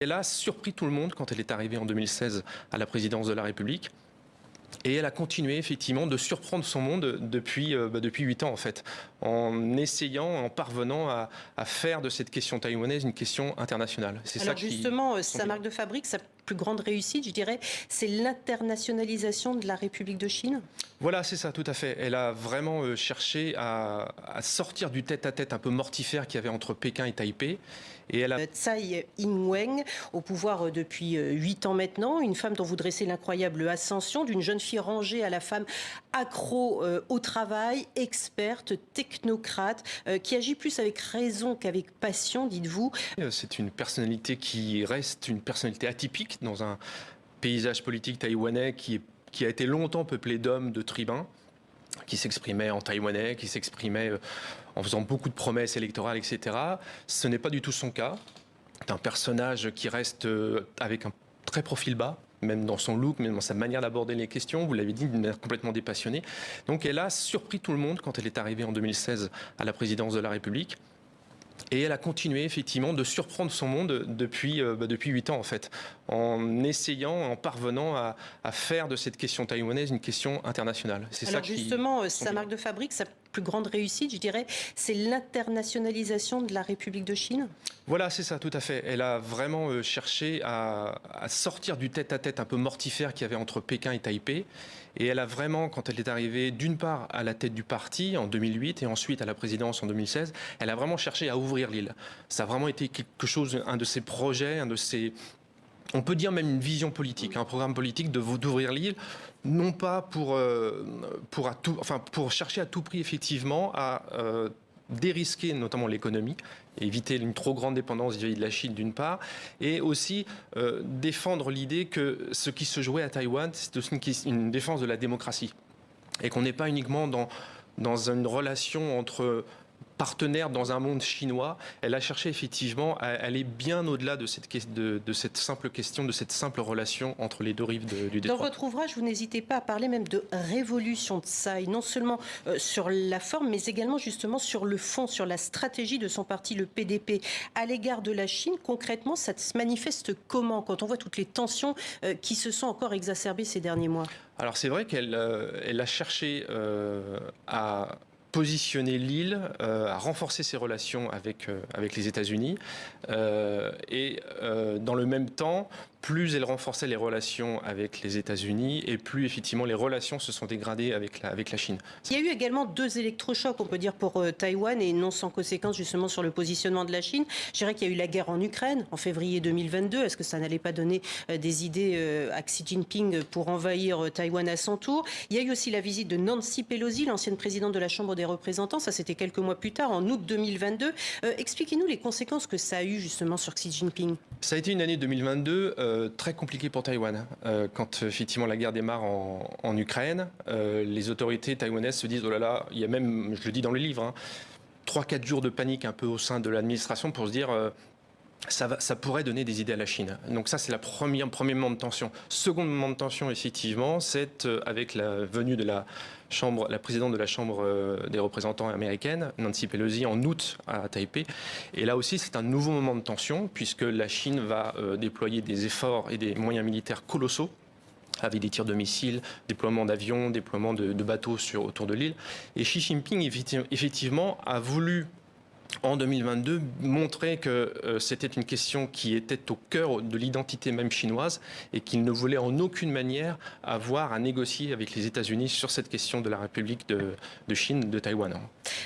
Elle a surpris tout le monde quand elle est arrivée en 2016 à la présidence de la République. Et elle a continué effectivement de surprendre son monde depuis 8 ans en fait, en essayant, en parvenant à faire de cette question taïwanaise une question internationale. C'est ça Alors qui justement, sa marque de fabrique, sa plus grande réussite, je dirais, c'est l'internationalisation de la République de Chine. Voilà, c'est ça, tout à fait. Elle a vraiment cherché à sortir du tête-à-tête un peu mortifère qu'il y avait entre Pékin et Taipei. Et elle a... Tsai Ing-wen, au pouvoir depuis 8 ans maintenant, une femme dont vous dressez l'incroyable ascension, d'une jeune fille rangée à la femme accro au travail, experte, technocrate, qui agit plus avec raison qu'avec passion, dites-vous. C'est une personnalité qui reste une personnalité atypique dans un paysage politique taïwanais qui a été longtemps peuplé d'hommes, de tribuns, qui s'exprimaient en taïwanais, qui s'exprimaient en faisant beaucoup de promesses électorales, etc. Ce n'est pas du tout son cas. C'est un personnage qui reste avec un très profil bas, même dans son look, même dans sa manière d'aborder les questions. Vous l'avez dit, d'une manière complètement dépassionnée. Donc elle a surpris tout le monde quand elle est arrivée en 2016 à la présidence de la République. Et elle a continué effectivement de surprendre son monde depuis 8 ans en fait, en essayant, en parvenant à faire de cette question taïwanaise une question internationale. C'est Alors ça justement, sa marque de fabrique, sa plus grande réussite, je dirais, c'est l'internationalisation de la République de Chine. Voilà, c'est ça, tout à fait. Elle a vraiment cherché à sortir du tête-à-tête un peu mortifère qu'il y avait entre Pékin et Taipei. Et elle a vraiment, quand elle est arrivée, d'une part à la tête du parti en 2008 et ensuite à la présidence en 2016, elle a vraiment cherché à ouvrir l'île. Ça a vraiment été quelque chose, un de ses projets, un de ses... On peut dire même une vision politique, un programme politique d'ouvrir l'île, non pas pour chercher à tout prix effectivement à dérisquer notamment l'économie, éviter une trop grande dépendance vis-à-vis de la Chine d'une part, et aussi défendre l'idée que ce qui se jouait à Taïwan, c'est aussi une défense de la démocratie, et qu'on n'est pas uniquement dans une relation entre partenaire dans un monde chinois. Elle a cherché effectivement à aller bien au-delà de cette simple question, de cette simple relation entre les deux rives du détroit. Dans votre ouvrage, vous n'hésitez pas à parler même de révolution de Tsai, non seulement sur la forme, mais également justement sur le fond, sur la stratégie de son parti, le PDP, à l'égard de la Chine. Concrètement, ça se manifeste comment quand on voit toutes les tensions qui se sont encore exacerbées ces derniers mois? Alors c'est vrai qu'elle a cherché à positionner l'île, à renforcer ses relations avec les États-Unis. Et dans le même temps, plus elle renforçait les relations avec les États-Unis et plus effectivement les relations se sont dégradées avec la Chine. Il y a eu également deux électrochocs, on peut dire, pour Taïwan et non sans conséquence justement sur le positionnement de la Chine. Je dirais qu'il y a eu la guerre en Ukraine en février 2022. Est-ce que ça n'allait pas donner des idées à Xi Jinping pour envahir Taïwan à son tour? Il y a eu aussi la visite de Nancy Pelosi, l'ancienne présidente de la Chambre des représentants. Ça, c'était quelques mois plus tard, en août 2022. Expliquez-nous les conséquences que ça a eu justement sur Xi Jinping. Ça a été une année 2022 très compliquée pour Taïwan. Quand effectivement la guerre démarre en Ukraine, les autorités taïwanaises se disent, oh là là, il y a même, je le dis dans le livre, 3-4 jours de panique un peu au sein de l'administration pour se dire... Ça pourrait donner des idées à la Chine. Donc ça, c'est premier moment de tension. Second moment de tension, effectivement, c'est avec la venue de la présidente de la Chambre des représentants américaine, Nancy Pelosi, en août à Taipei. Et là aussi, c'est un nouveau moment de tension, puisque la Chine va déployer des efforts et des moyens militaires colossaux, avec des tirs de missiles, déploiement d'avions, déploiement de bateaux autour de l'île. Et Xi Jinping, effectivement, a voulu en 2022, montrer que c'était une question qui était au cœur de l'identité même chinoise et qu'il ne voulait en aucune manière avoir à négocier avec les États-Unis sur cette question de la République de Chine, de Taïwan.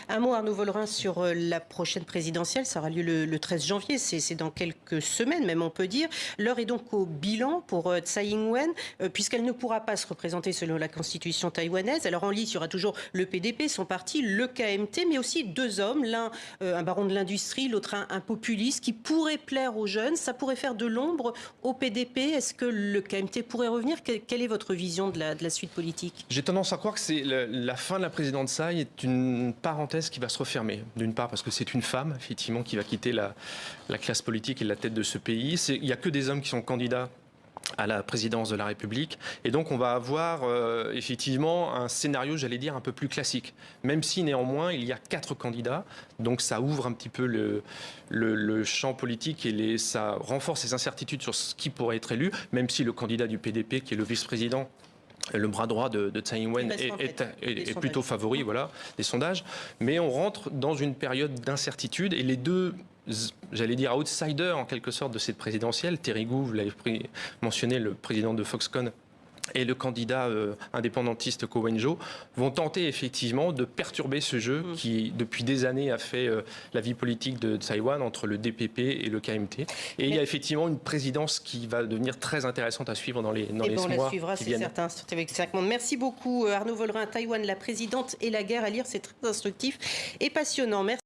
Un mot, Arnaud Vollerin, sur la prochaine présidentielle. Ça aura lieu le 13 janvier. C'est dans quelques semaines, même on peut dire. L'heure est donc au bilan pour Tsai Ing-wen, puisqu'elle ne pourra pas se représenter selon la constitution taïwanaise. Alors en lice, il y aura toujours le PDP, son parti, le KMT, mais aussi deux hommes. L'un, un baron de l'industrie, l'autre un populiste qui pourrait plaire aux jeunes. Ça pourrait faire de l'ombre au PDP. Est-ce que le KMT pourrait revenir? Quelle est votre vision de la suite politique? J'ai tendance à croire que la fin de la présidente Tsai est une parenthèse qui va se refermer. D'une part parce que c'est une femme, effectivement, qui va quitter la classe politique et la tête de ce pays. Il n'y a que des hommes qui sont candidats à la présidence de la République. Et donc on va avoir effectivement un scénario, j'allais dire, un peu plus classique. Même si néanmoins il y a 4 candidats, donc ça ouvre un petit peu le champ politique et ça renforce les incertitudes sur ce qui pourrait être élu, même si le candidat du PDP, qui est le vice-président, le bras droit de Tsai Ing-wen est plutôt favori, voilà, des sondages. Mais on rentre dans une période d'incertitude et les deux, j'allais dire, outsiders en quelque sorte de cette présidentielle, Terry Gou, vous l'avez mentionné, le président de Foxconn, et le candidat indépendantiste Ko Wen-jo vont tenter effectivement de perturber ce jeu qui, depuis des années, a fait la vie politique de Taïwan entre le DPP et le KMT. Et il y a effectivement une présidence qui va devenir très intéressante à suivre dans les mois qui viennent. On la suivra, c'est certain, avec 5 mondes. Merci beaucoup Arnaud Vollerin. Taïwan, la présidente et la guerre à lire, c'est très instructif et passionnant. Merci.